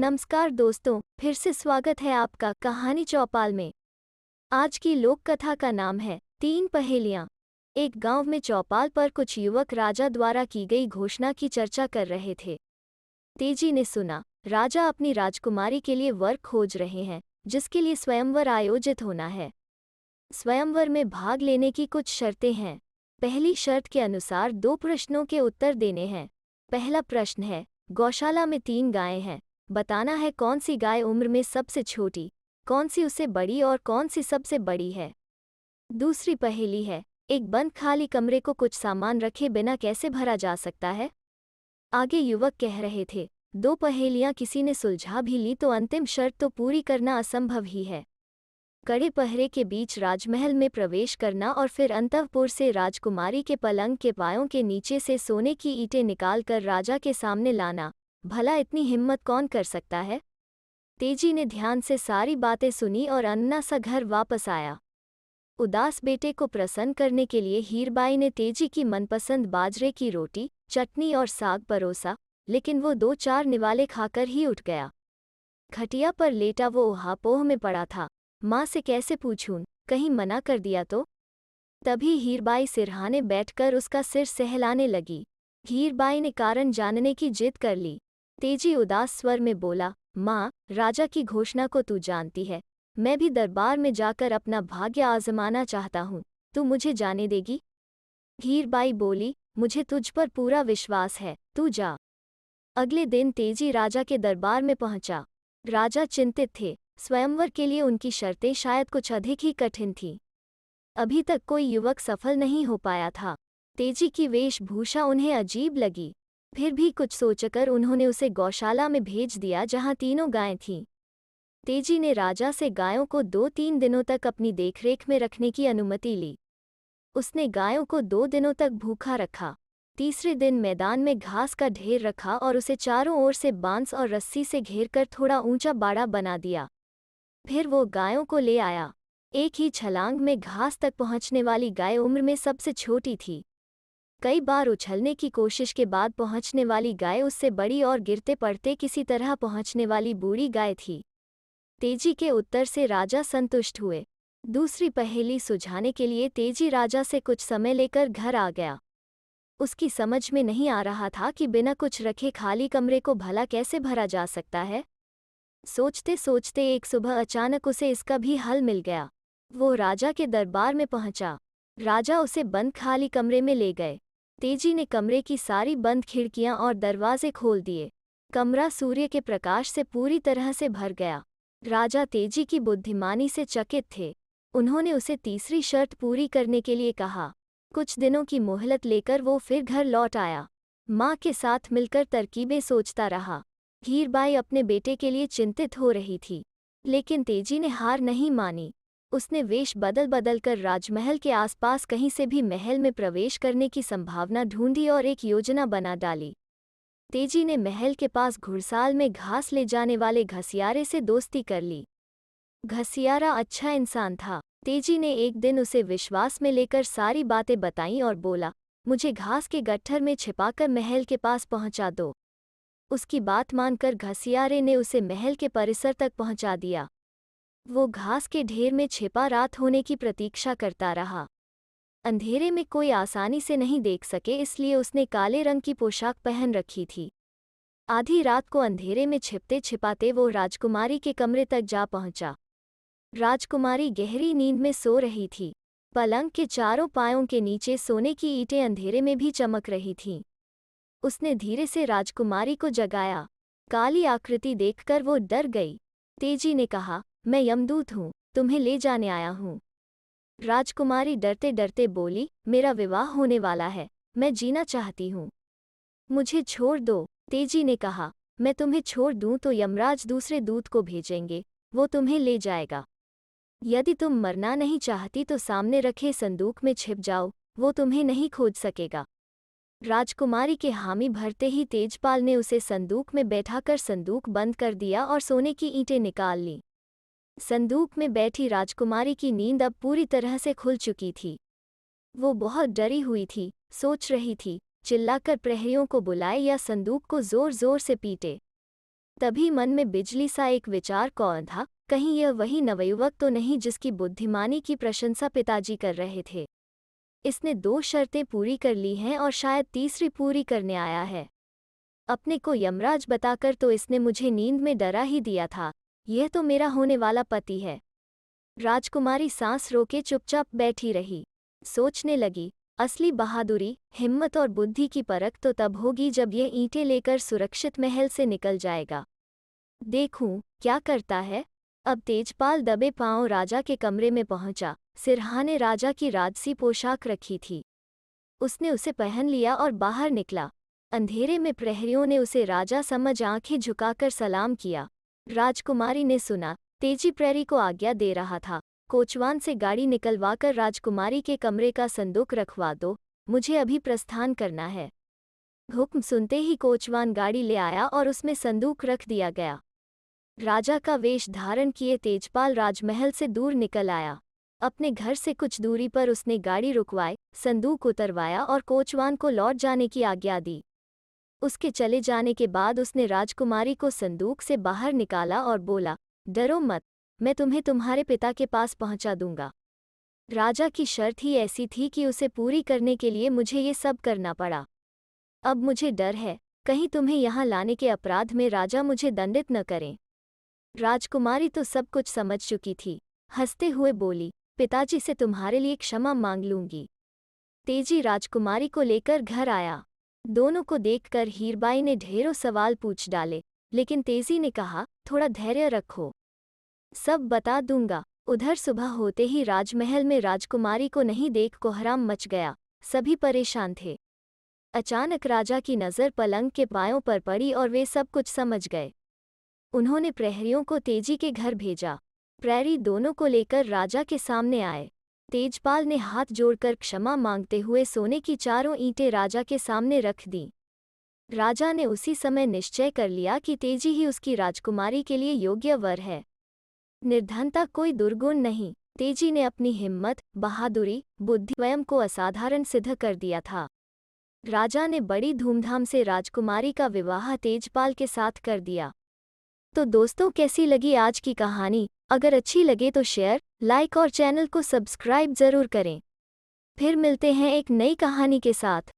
नमस्कार दोस्तों, फिर से स्वागत है आपका कहानी चौपाल में। आज की लोक कथा का नाम है तीन पहेलियां। एक गांव में चौपाल पर कुछ युवक राजा द्वारा की गई घोषणा की चर्चा कर रहे थे। तेजी ने सुना, राजा अपनी राजकुमारी के लिए वर खोज रहे हैं, जिसके लिए स्वयंवर आयोजित होना है। स्वयंवर में भाग लेने की कुछ शर्तें हैं। पहली शर्त के अनुसार 2 प्रश्नों के उत्तर देने हैं। पहला प्रश्न है, गौशाला में 3 गायें हैं, बताना है कौन सी गाय उम्र में सबसे छोटी, कौन सी उससे बड़ी और कौन सी सबसे बड़ी है। दूसरी पहेली है, एक बंद खाली कमरे को कुछ सामान रखे बिना कैसे भरा जा सकता है। आगे युवक कह रहे थे, 2 पहेलियां किसी ने सुलझा भी ली तो अंतिम शर्त तो पूरी करना असंभव ही है। कड़े पहरे के बीच राजमहल में प्रवेश करना और फिर अंतःपुर से राजकुमारी के पलंग के पायों के नीचे से सोने की ईंटें निकालकर राजा के सामने लाना, भला इतनी हिम्मत कौन कर सकता है। तेजी ने ध्यान से सारी बातें सुनी और अन्ना सा घर वापस आया। उदास बेटे को प्रसन्न करने के लिए हीरबाई ने तेजी की मनपसंद बाजरे की रोटी, चटनी और साग परोसा, लेकिन वो 2-4 निवाले खाकर ही उठ गया। खटिया पर लेटा वो ऊहापोह में पड़ा था। माँ से कैसे पूछूं, कहीं मना कर दिया तो। तभी हीरबाई सिरहाने बैठकर उसका सिर सहलाने लगी। हीरबाई ने कारण जानने की जिद कर ली। तेजी उदास स्वर में बोला, माँ, राजा की घोषणा को तू जानती है, मैं भी दरबार में जाकर अपना भाग्य आजमाना चाहता हूँ, तू मुझे जाने देगी। हीरबाई बोली, मुझे तुझ पर पूरा विश्वास है, तू जा। अगले दिन तेजी राजा के दरबार में पहुंचा। राजा चिंतित थे, स्वयंवर के लिए उनकी शर्तें शायद कुछ अधिक ही कठिन थीं। अभी तक कोई युवक सफल नहीं हो पाया था। तेजी की वेशभूषा उन्हें अजीब लगी। फिर भी कुछ सोचकर उन्होंने उसे गौशाला में भेज दिया जहां 3 गायें थीं। तेजी ने राजा से गायों को 2-3 दिनों तक अपनी देखरेख में रखने की अनुमति ली। उसने गायों को 2 दिनों तक भूखा रखा। तीसरे दिन मैदान में घास का ढेर रखा और उसे चारों ओर से बांस और रस्सी से घेरकर थोड़ा ऊंचा बाड़ा बना दिया। फिर वो गायों को ले आया। एक ही छलांग में घास तक पहुंचने वाली गाय उम्र में सबसे छोटी थी। कई बार उछलने की कोशिश के बाद पहुंचने वाली गाय उससे बड़ी और गिरते पड़ते किसी तरह पहुंचने वाली बूढ़ी गाय थी। तेजी के उत्तर से राजा संतुष्ट हुए। दूसरी पहेली सुलझाने के लिए तेजी राजा से कुछ समय लेकर घर आ गया। उसकी समझ में नहीं आ रहा था कि बिना कुछ रखे खाली कमरे को भला कैसे भरा जा सकता है। सोचते सोचते एक सुबह अचानक उसे इसका भी हल मिल गया। वो राजा के दरबार में पहुंचा। राजा उसे बंद खाली कमरे में ले गए। तेजी ने कमरे की सारी बंद खिड़कियां और दरवाजे खोल दिए। कमरा सूर्य के प्रकाश से पूरी तरह से भर गया। राजा तेजी की बुद्धिमानी से चकित थे। उन्होंने उसे तीसरी शर्त पूरी करने के लिए कहा। कुछ दिनों की मोहलत लेकर वो फिर घर लौट आया। माँ के साथ मिलकर तरकीबें सोचता रहा। हीरबाई अपने बेटे के लिए चिंतित हो रही थी, लेकिन तेजी ने हार नहीं मानी। उसने वेश बदल बदल कर राजमहल के आसपास कहीं से भी महल में प्रवेश करने की संभावना ढूंढी और एक योजना बना डाली। तेजी ने महल के पास घुड़साल में घास ले जाने वाले घसियारे से दोस्ती कर ली। घसियारा अच्छा इंसान था। तेजी ने एक दिन उसे विश्वास में लेकर सारी बातें बताईं और बोला, मुझे घास के गट्ठर में छिपाकर महल के पास पहुंचा दो। उसकी बात मानकर घसियारे ने उसे महल के परिसर तक पहुंचा दिया। वो घास के ढेर में छिपा रात होने की प्रतीक्षा करता रहा। अंधेरे में कोई आसानी से नहीं देख सके, इसलिए उसने काले रंग की पोशाक पहन रखी थी। आधी रात को अंधेरे में छिपते छिपाते वो राजकुमारी के कमरे तक जा पहुंचा। राजकुमारी गहरी नींद में सो रही थी। पलंग के चारों पायों के नीचे सोने की ईंटें अंधेरे में भी चमक रही थीं। उसने धीरे से राजकुमारी को जगाया। काली आकृति देखकर वो डर गई। तेजी ने कहा, मैं यमदूत हूँ, तुम्हें ले जाने आया हूँ। राजकुमारी डरते डरते बोली, मेरा विवाह होने वाला है, मैं जीना चाहती हूँ, मुझे छोड़ दो। तेजी ने कहा, मैं तुम्हें छोड़ दूँ तो यमराज दूसरे दूत को भेजेंगे, वो तुम्हें ले जाएगा। यदि तुम मरना नहीं चाहती तो सामने रखे संदूक में छिप जाओ, वो तुम्हें नहीं खोज सकेगा। राजकुमारी के हामी भरते ही तेजपाल ने उसे संदूक में बैठाकर संदूक बंद कर दिया और सोने की ईंटें निकाल लीं। संदूक में बैठी राजकुमारी की नींद अब पूरी तरह से खुल चुकी थी। वो बहुत डरी हुई थी, सोच रही थी, चिल्लाकर प्रहरियों को बुलाए या संदूक को जोर जोर से पीटे। तभी मन में बिजली सा एक विचार कौन था, कहीं यह वही नवयुवक तो नहीं जिसकी बुद्धिमानी की प्रशंसा पिताजी कर रहे थे। इसने 2 शर्तें पूरी कर ली हैं और शायद तीसरी पूरी करने आया है। अपने को यमराज बताकर तो इसने मुझे नींद में डरा ही दिया था। यह तो मेरा होने वाला पति है। राजकुमारी सांस रोके चुपचाप बैठी रही। सोचने लगी, असली बहादुरी, हिम्मत और बुद्धि की परख तो तब होगी जब यह ईंटें लेकर सुरक्षित महल से निकल जाएगा। देखूं, क्या करता है। अब तेजपाल दबे पांव राजा के कमरे में पहुंचा। सिरहा ने राजा की राजसी पोशाक रखी थी। उसने उसे पहन लिया और बाहर निकला। अंधेरे में प्रहरियों ने उसे राजा समझ आंखें झुकाकर सलाम किया। राजकुमारी ने सुना, तेजी प्रहरी को आज्ञा दे रहा था, कोचवान से गाड़ी निकलवाकर राजकुमारी के कमरे का संदूक रखवा दो, मुझे अभी प्रस्थान करना है। हुक्म सुनते ही कोचवान गाड़ी ले आया और उसमें संदूक रख दिया गया। राजा का वेश धारण किए तेजपाल राजमहल से दूर निकल आया। अपने घर से कुछ दूरी पर उसने गाड़ी रुकवाई, संदूक उतरवाया और कोचवान को लौट जाने की आज्ञा दी। उसके चले जाने के बाद उसने राजकुमारी को संदूक से बाहर निकाला और बोला, डरो मत, मैं तुम्हें तुम्हारे पिता के पास पहुंचा दूंगा। राजा की शर्त ही ऐसी थी कि उसे पूरी करने के लिए मुझे ये सब करना पड़ा। अब मुझे डर है, कहीं तुम्हें यहाँ लाने के अपराध में राजा मुझे दंडित न करें। राजकुमारी तो सब कुछ समझ चुकी थी। हंसते हुए बोली, पिताजी से तुम्हारे लिए क्षमा मांग लूंगी। तेजी राजकुमारी को लेकर घर आया। दोनों को देखकर हीरबाई ने ढेरों सवाल पूछ डाले, लेकिन तेजी ने कहा, थोड़ा धैर्य रखो, सब बता दूंगा। उधर सुबह होते ही राजमहल में राजकुमारी को नहीं देख कोहराम मच गया। सभी परेशान थे। अचानक राजा की नज़र पलंग के पायों पर पड़ी और वे सब कुछ समझ गए। उन्होंने प्रहरियों को तेजी के घर भेजा। प्रहरी दोनों को लेकर राजा के सामने आए। तेजपाल ने हाथ जोड़कर क्षमा मांगते हुए सोने की 4 ईंटें राजा के सामने रख दीं। राजा ने उसी समय निश्चय कर लिया कि तेजी ही उसकी राजकुमारी के लिए योग्य वर है। निर्धनता कोई दुर्गुण नहीं। तेजी ने अपनी हिम्मत, बहादुरी, बुद्धि स्वयं को असाधारण सिद्ध कर दिया था। राजा ने बड़ी धूमधाम से राजकुमारी का विवाह तेजपाल के साथ कर दिया। तो दोस्तों, कैसी लगी आज की कहानी? अगर अच्छी लगे तो शेयर, लाइक और चैनल को सब्सक्राइब जरूर करें। फिर मिलते हैं एक नई कहानी के साथ।